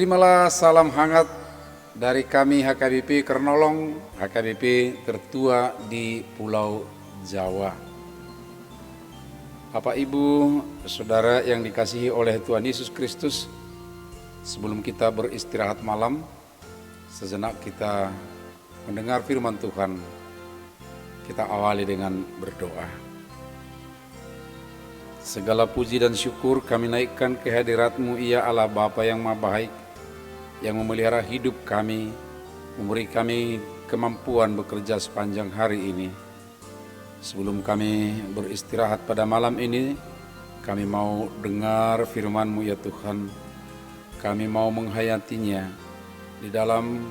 Terimalah salam hangat dari kami HKBP Kernolong, HKBP tertua di Pulau Jawa. Bapak, Ibu, Saudara yang dikasihi oleh Tuhan Yesus Kristus, sebelum kita beristirahat malam, sejenak kita mendengar firman Tuhan. Kita awali dengan berdoa. Segala puji dan syukur kami naikkan ke hadirat-Mu, ya Allah Bapa yang Maha Baik, yang memelihara hidup kami, memberi kami kemampuan bekerja sepanjang hari ini. Sebelum kami beristirahat pada malam ini, kami mau dengar firman-Mu, ya Tuhan. Kami mau menghayatinya di dalam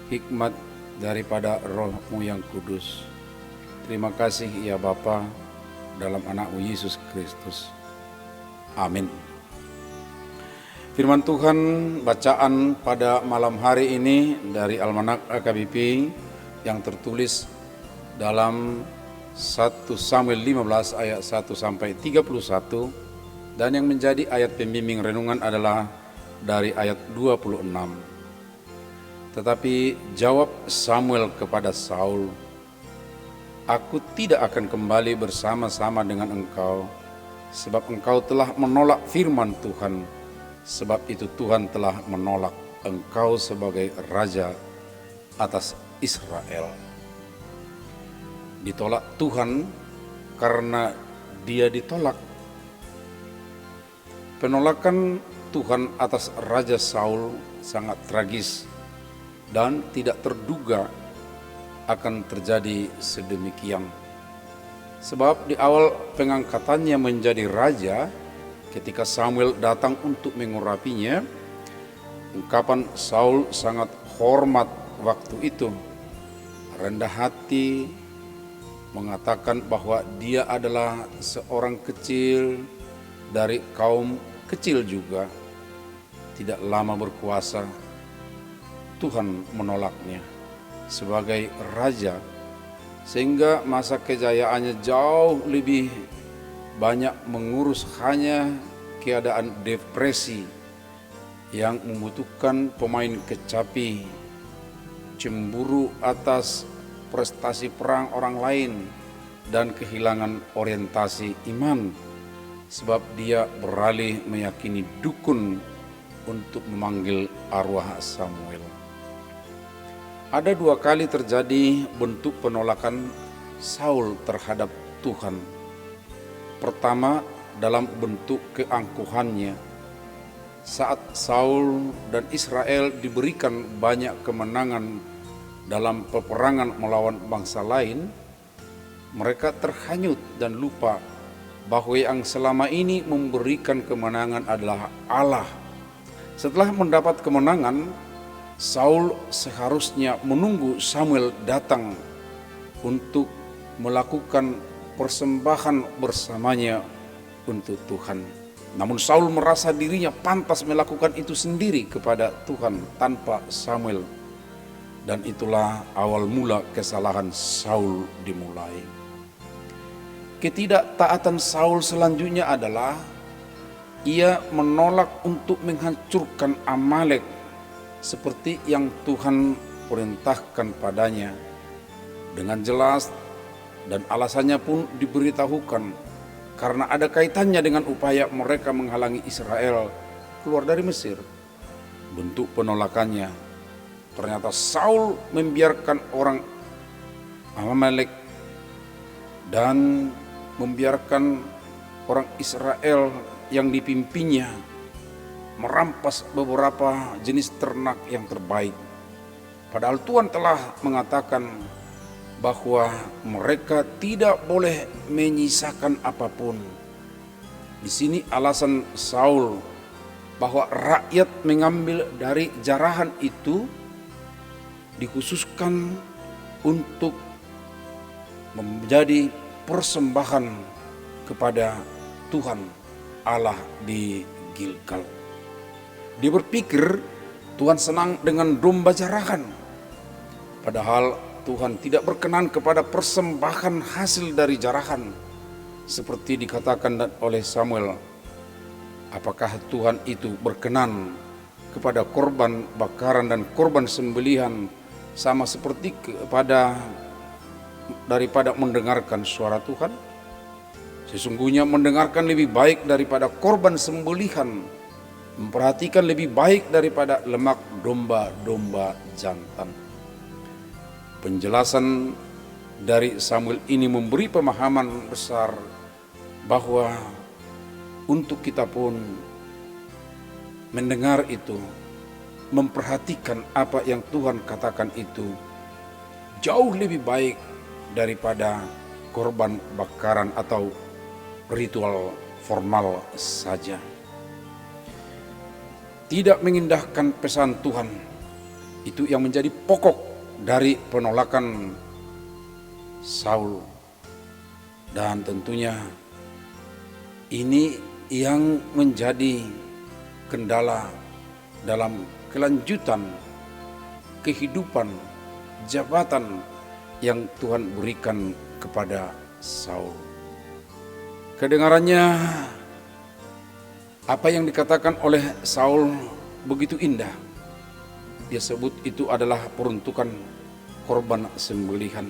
hikmat daripada Roh-Mu yang kudus. Terima kasih, ya Bapa, dalam anak-Mu Yesus Kristus. Amin. Firman Tuhan bacaan pada malam hari ini dari Almanak HKBP yang tertulis dalam 1 Samuel 15 ayat 1 sampai 31, dan yang menjadi ayat pembimbing renungan adalah dari ayat 26. Tetapi jawab Samuel kepada Saul, "Aku tidak akan kembali bersama-sama dengan engkau, sebab engkau telah menolak firman Tuhan. Sebab itu Tuhan telah menolak engkau sebagai raja atas Israel." Ditolak Tuhan karena dia ditolak. Penolakan Tuhan atas Raja Saul sangat tragis dan tidak terduga akan terjadi sedemikian. Sebab di awal pengangkatannya menjadi raja, ketika Samuel datang untuk mengurapinya, ungkapan Saul sangat hormat waktu itu, rendah hati, mengatakan bahwa dia adalah seorang kecil dari kaum kecil juga, tidak lama berkuasa. Tuhan menolaknya sebagai raja, sehingga masa kejayaannya jauh lebih banyak mengurus hanya keadaan depresi yang membutuhkan pemain kecapi, cemburu atas prestasi perang orang lain, dan kehilangan orientasi iman, sebab dia beralih meyakini dukun untuk memanggil arwah Samuel. Ada 2 kali terjadi bentuk penolakan Saul terhadap Tuhan. Pertama, dalam bentuk keangkuhannya. Saat Saul dan Israel diberikan banyak kemenangan dalam peperangan melawan bangsa lain, mereka terhanyut dan lupa bahwa yang selama ini memberikan kemenangan adalah Allah. Setelah mendapat kemenangan, Saul seharusnya menunggu Samuel datang untuk melakukan persembahan bersamanya untuk Tuhan. Namun Saul merasa dirinya pantas melakukan itu sendiri kepada Tuhan tanpa Samuel. Dan itulah awal mula kesalahan Saul dimulai. Ketidaktaatan Saul selanjutnya adalah ia menolak untuk menghancurkan Amalek seperti yang Tuhan perintahkan padanya. Dengan jelas dan alasannya pun diberitahukan, karena ada kaitannya dengan upaya mereka menghalangi Israel keluar dari Mesir. Bentuk penolakannya, ternyata Saul membiarkan orang Amalek dan membiarkan orang Israel yang dipimpinnya merampas beberapa jenis ternak yang terbaik. Padahal Tuhan telah mengatakan bahwa mereka tidak boleh menyisakan apapun. Di sini alasan Saul bahwa rakyat mengambil dari jarahan itu dikhususkan untuk menjadi persembahan kepada Tuhan Allah di Gilgal. Dia berpikir Tuhan senang dengan domba jarahan, padahal Tuhan tidak berkenan kepada persembahan hasil dari jarahan. Seperti dikatakan oleh Samuel, apakah Tuhan itu berkenan kepada korban bakaran dan korban sembelihan sama seperti daripada mendengarkan suara Tuhan? Sesungguhnya mendengarkan lebih baik daripada korban sembelihan, memperhatikan lebih baik daripada lemak domba-domba jantan. Penjelasan dari Samuel ini memberi pemahaman besar bahwa untuk kita pun mendengar itu, memperhatikan apa yang Tuhan katakan itu jauh lebih baik daripada korban bakaran atau ritual formal saja. Tidak mengindahkan pesan Tuhan, itu yang menjadi pokok dari penolakan Saul. Dan tentunya ini yang menjadi kendala dalam kelanjutan kehidupan jabatan yang Tuhan berikan kepada Saul. Kedengarannya apa yang dikatakan oleh Saul begitu indah. Dia sebut itu adalah peruntukan korban sembelihan.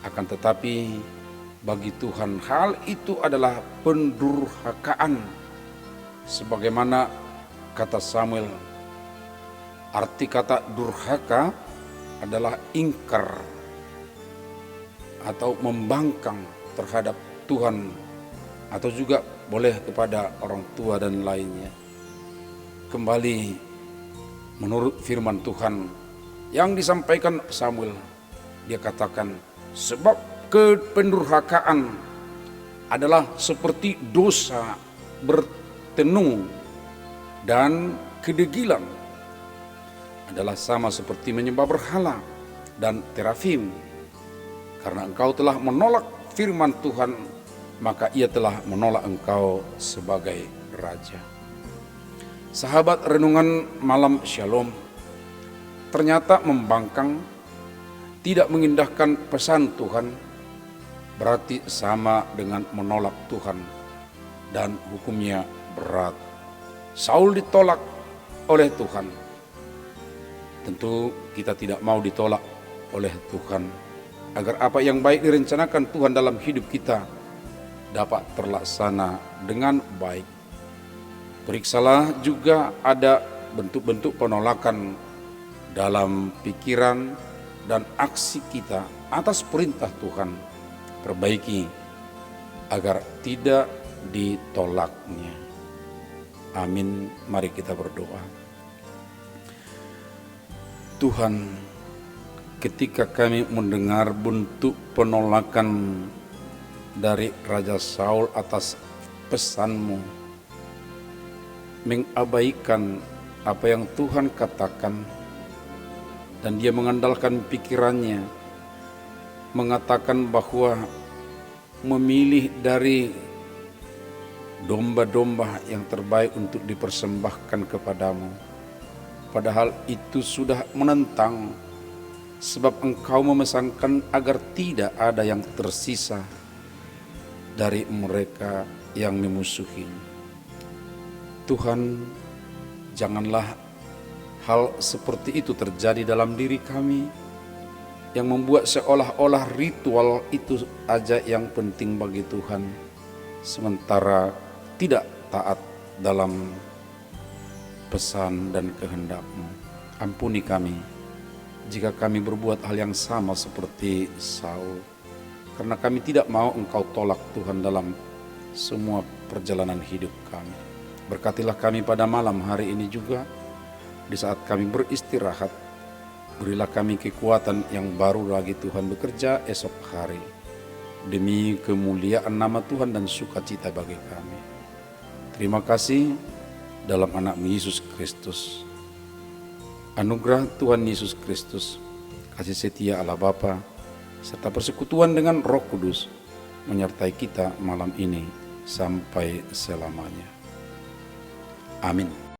Akan tetapi bagi Tuhan hal itu adalah pendurhakaan. Sebagaimana kata Samuel, arti kata durhaka adalah ingkar atau membangkang terhadap Tuhan, atau juga boleh kepada orang tua dan lainnya. Kembali menurut firman Tuhan yang disampaikan Samuel, dia katakan sebab kependurhakaan adalah seperti dosa bertenung dan kedegilan adalah sama seperti menyembah berhala dan terafim. Karena engkau telah menolak firman Tuhan, maka ia telah menolak engkau sebagai raja. Sahabat renungan malam Shalom, ternyata membangkang, tidak mengindahkan pesan Tuhan, berarti sama dengan menolak Tuhan dan hukumnya berat. Saul ditolak oleh Tuhan. Tentu kita tidak mau ditolak oleh Tuhan, agar apa yang baik direncanakan Tuhan dalam hidup kita dapat terlaksana dengan baik. Periksalah juga ada bentuk-bentuk penolakan dalam pikiran dan aksi kita atas perintah Tuhan. Perbaiki agar tidak ditolaknya. Amin. Mari kita berdoa. Tuhan, ketika kami mendengar bentuk penolakan dari Raja Saul atas pesan-Mu, mengabaikan apa yang Tuhan katakan, dan dia mengandalkan pikirannya, mengatakan bahwa memilih dari domba-domba yang terbaik untuk dipersembahkan kepadamu. Padahal itu sudah menentang, sebab Engkau memesankan agar tidak ada yang tersisa dari mereka yang memusuhi. Tuhan, janganlah hal seperti itu terjadi dalam diri kami, yang membuat seolah-olah ritual itu aja yang penting bagi Tuhan, sementara tidak taat dalam pesan dan kehendak-Mu. Ampuni kami jika kami berbuat hal yang sama seperti Saul, karena kami tidak mau Engkau tolak Tuhan dalam semua perjalanan hidup kami. Berkatilah kami pada malam hari ini juga, di saat kami beristirahat. Berilah kami kekuatan yang baru lagi Tuhan bekerja esok hari, demi kemuliaan nama Tuhan dan sukacita bagi kami. Terima kasih dalam anak-Mu Yesus Kristus. Anugerah Tuhan Yesus Kristus, kasih setia Allah Bapa, serta persekutuan dengan Roh Kudus menyertai kita malam ini sampai selamanya. Amin.